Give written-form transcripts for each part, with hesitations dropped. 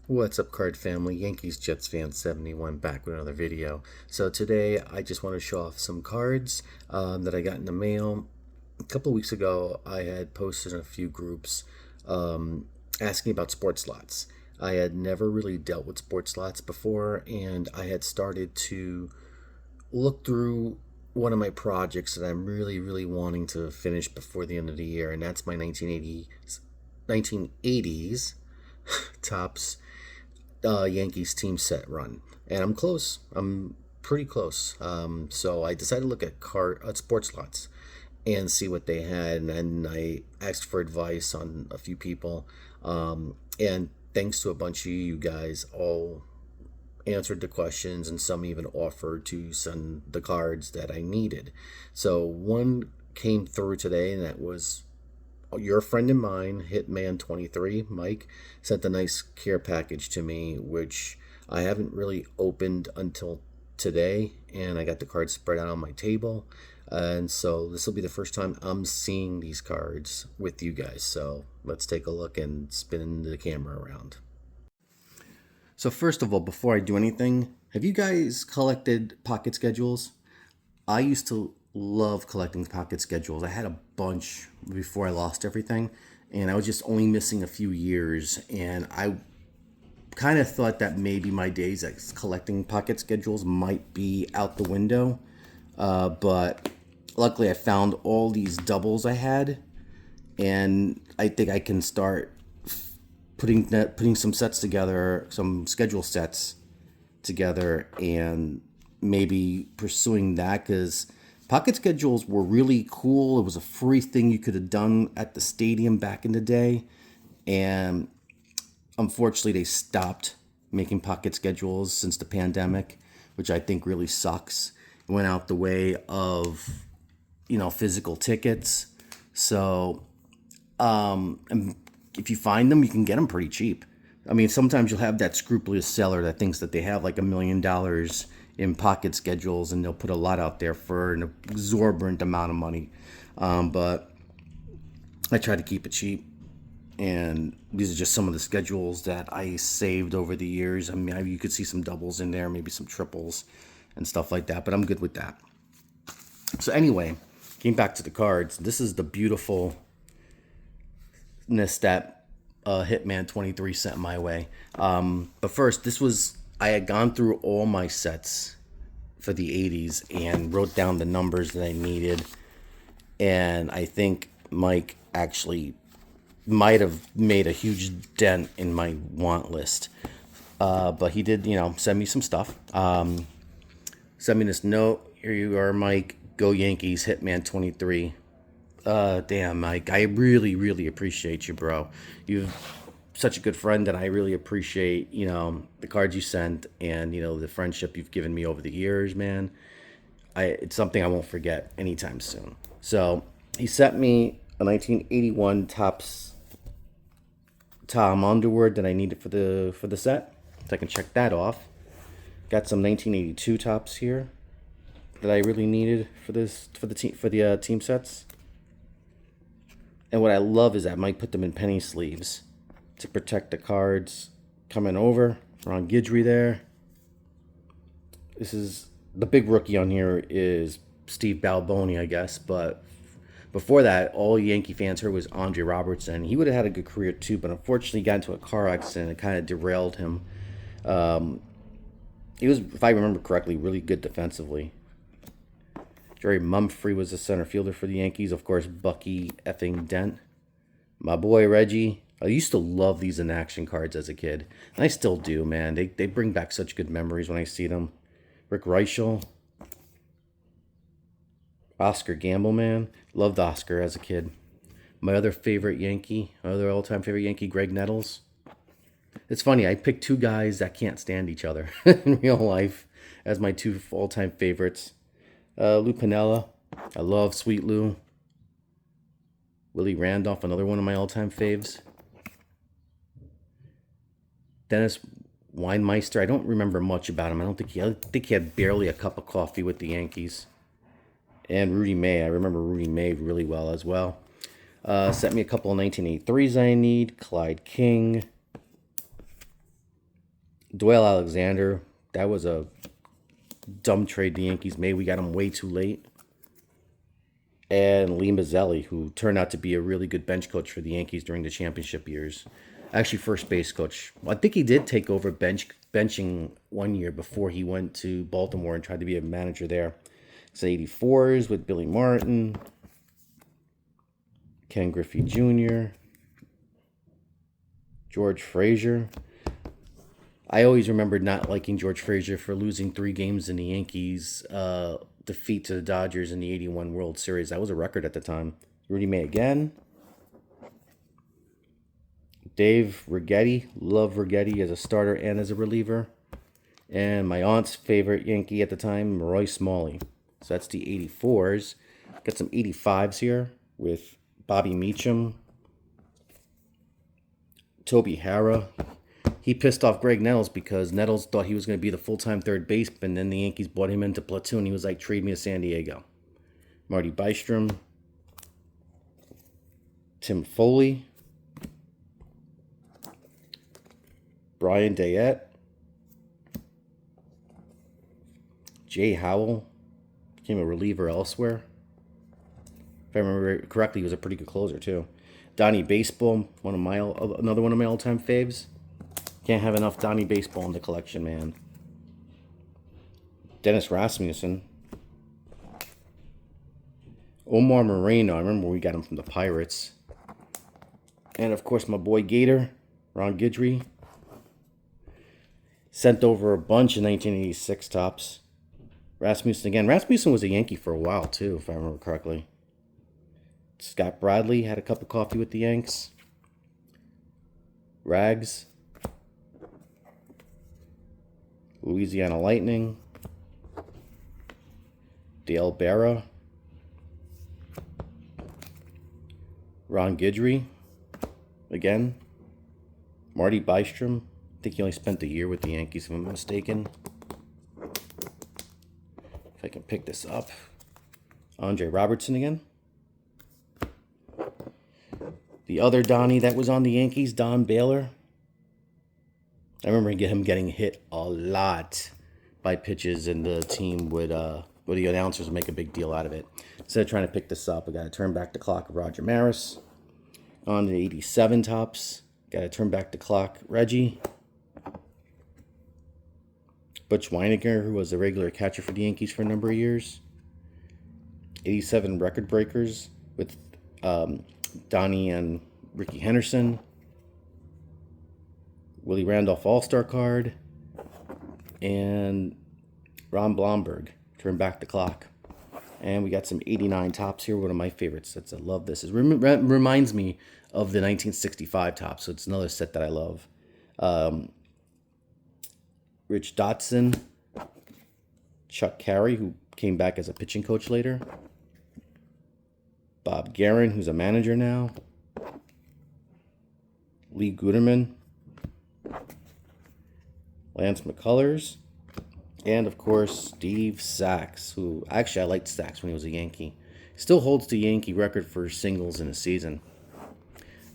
What's up, card family? Yankees Jets fan 71 back with another video. So today I just want to show off some cards that I got in the mail. A couple of weeks ago I had posted in a few groups asking about sports slots. I had never really dealt with sports slots before, and I had started to look through one of my projects that I'm really wanting to finish before the end of the year, and that's my 1980s Topps Yankees team set run, and I'm close. I'm pretty close. So I decided to look at sports slots and see what they had, and then I asked for advice on a few people. And thanks to a bunch of you guys, all answered the questions, and some even offered to send the cards that I needed. So one came through today, and that was your friend and mine, Hitman23, Mike, sent a nice care package to me, which I haven't really opened until today, and I got the cards spread out on my table. And so this will be the first time I'm seeing these cards with you guys. So let's take a look and spin the camera around. So first of all, before I do anything, have you guys collected pocket schedules? I used to love collecting pocket schedules. I had a bunch before I lost everything, and I was just only missing a few years, and I kind of thought that maybe my days at collecting pocket schedules might be out the window. But luckily I found all these doubles I had, and I think I can start putting some sets together, some schedule sets together, and maybe pursuing that, because pocket schedules were really cool. It was a free thing you could have done at the stadium back in the day, and unfortunately they stopped making pocket schedules since the pandemic, which I think really sucks. It went out the way of physical tickets. So and if you find them, you can get them pretty cheap. I mean, sometimes you'll have that scrupulous seller that thinks that they have like $1 million in pocket schedules, and they'll put a lot out there for an exorbitant amount of money. But I try to keep it cheap, and these are just some of the schedules that I saved over the years. I mean, you could see some doubles in there, maybe some triples and stuff like that, but I'm good with that. So anyway, getting back to the cards, this is the beautifulness that Hitman23 sent my way. But first, I had gone through all my sets for the 80s and wrote down the numbers that I needed. And I think Mike actually might have made a huge dent in my want list. But he did, send me some stuff. Send me this note. Here you are, Mike. Go Yankees, Hitman23. Damn, Mike, I really appreciate you, bro. You've such a good friend, and I really appreciate, the cards you sent, and, the friendship you've given me over the years, man. It's something I won't forget anytime soon. So he sent me a 1981 Topps Tom Underwood that I needed for the set, so I can check that off. Got some 1982 Topps here that I really needed for the team sets. And what I love is that Mike put them in penny sleeves to protect the cards coming over. Ron Guidry there. This is the big rookie on here is Steve Balboni, I guess. But before that, all Yankee fans heard was Andre Robertson. He would have had a good career too, but unfortunately he got into a car accident and it kind of derailed him. He was, if I remember correctly, really good defensively. Jerry Mumphrey was the center fielder for the Yankees. Of course, Bucky effing Dent. My boy Reggie. I used to love these in action cards as a kid. And I still do, man. They bring back such good memories when I see them. Rick Reichel. Oscar Gamble, man. Loved Oscar as a kid. My other favorite Yankee, other all-time favorite Yankee, Greg Nettles. It's funny, I picked two guys that can't stand each other in real life as my two all-time favorites. Lou Piniella. I love Sweet Lou. Willie Randolph, another one of my all-time faves. Dennis Weinmeister. I don't remember much about him. I think he had barely a cup of coffee with the Yankees. And Rudy May. I remember Rudy May really well as well. Sent me a couple of 1983s I need. Clyde King. Doyle Alexander, that was a dumb trade the Yankees made. We got him way too late. And Lee Mazzilli, who turned out to be a really good bench coach for the Yankees during the championship years. Actually, first base coach. I think he did take over benching one year before he went to Baltimore and tried to be a manager there. It's 84's with Billy Martin, Ken Griffey Jr., George Frazier. I always remembered not liking George Frazier for losing 3 games in the Yankees' defeat to the Dodgers in the 81 World Series. That was a record at the time. Rudy May again. Dave Righetti. Love Righetti as a starter and as a reliever. And my aunt's favorite Yankee at the time, Roy Smalley. So that's the 84s. Got some 85s here with Bobby Meacham, Toby Harrah. He pissed off Greg Nettles because Nettles thought he was going to be the full-time third baseman. Then the Yankees brought him into platoon. He was like, trade me to San Diego. Marty Bystrom. Tim Foley. Brian Dayette. Jay Howell. Became a reliever elsewhere. If I remember correctly, he was a pretty good closer too. Donnie Baseball, another one of my all-time faves. Can't have enough Donnie Baseball in the collection, man. Dennis Rasmussen. Omar Moreno. I remember we got him from the Pirates. And, of course, my boy Gator, Ron Guidry. Sent over a bunch in 1986 Topps. Rasmussen again. Rasmussen was a Yankee for a while, too, if I remember correctly. Scott Bradley had a cup of coffee with the Yanks. Rags. Louisiana Lightning. Dale Berra. Ron Guidry. Again. Marty Bystrom. I think he only spent a year with the Yankees, if I'm not mistaken. If I can pick this up. Andre Robertson again. The other Donnie that was on the Yankees, Don Baylor. I remember him getting hit a lot by pitches, and the team would, the announcers would make a big deal out of it. Instead of trying to pick this up, I got to turn back the clock of Roger Maris. On the 87 Topps, got to turn back the clock, Reggie. Butch Weiniger, who was a regular catcher for the Yankees for a number of years. 87 Record Breakers with Donnie and Ricky Henderson. Willie Randolph All-Star card. And Ron Blomberg, turn back the clock. And we got some 89 Topps here, one of my favorites. I love this. It reminds me of the 1965 Topps, so it's another set that I love. Rich Dotson, Chuck Carey, who came back as a pitching coach later. Bob Guerin, who's a manager now. Lee Guterman. Lance McCullers. And, of course, Steve Sax, who actually I liked Sax when he was a Yankee. Still holds the Yankee record for singles in a season.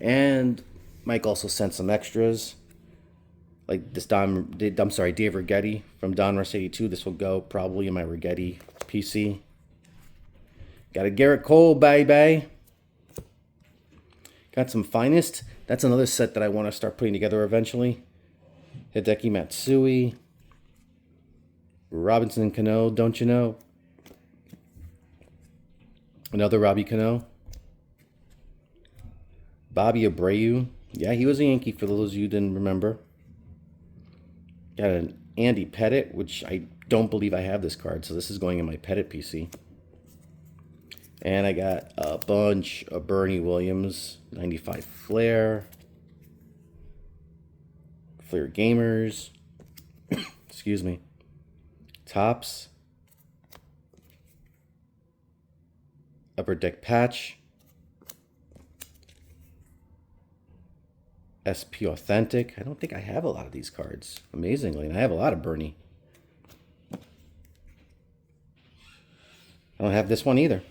And Mike also sent some extras. Like this Dave Righetti from Donruss 82. This will go probably in my Righetti PC. Got a Garrett Cole, baby. Got some Finest. That's another set that I want to start putting together eventually. Hideki Matsui. Robinson Cano, don't you know? Another Robbie Cano. Bobby Abreu. Yeah, he was a Yankee for those of you who didn't remember. Got an Andy Pettit, which I don't believe I have this card, so this is going in my Pettit PC. And I got a bunch of Bernie Williams, 95 Flair, Flair Gamers, excuse me, Topps, Upper Deck Patch, SP Authentic. I don't think I have a lot of these cards, amazingly, and I have a lot of Bernie. I don't have this one either.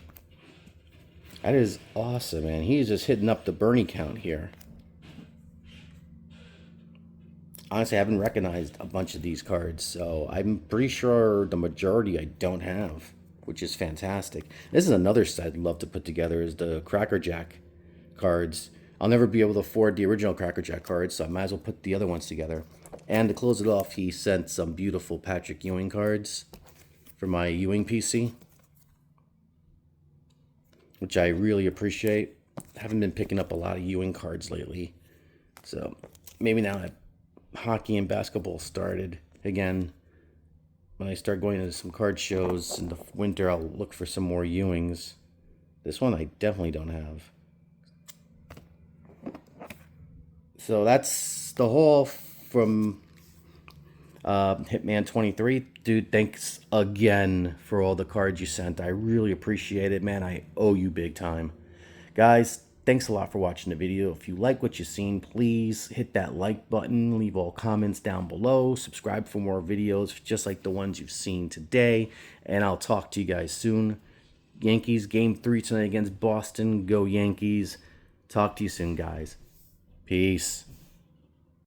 That is awesome, man. He's just hitting up the Bernie count here. honestly, I haven't recognized a bunch of these cards, so I'm pretty sure the majority I don't have, which is fantastic. This is another set I'd love to put together is the Cracker Jack cards. I'll never be able to afford the original Cracker Jack cards, so I might as well put the other ones together. And to close it off, he sent some beautiful Patrick Ewing cards for my Ewing PC, which I really appreciate. I haven't been picking up a lot of Ewing cards lately, so maybe now that hockey and basketball started again, when I start going to some card shows in the winter, I'll look for some more Ewings. This one I definitely don't have. So that's the haul from Hitman23. Dude, thanks again for all the cards you sent. I really appreciate it, man. I owe you big time. Guys, thanks a lot for watching the video. If you like what you've seen, please hit that like button. Leave all comments down below. Subscribe for more videos just like the ones you've seen today. And I'll talk to you guys soon. Yankees Game 3 tonight against Boston. Go Yankees. Talk to you soon, guys. Peace.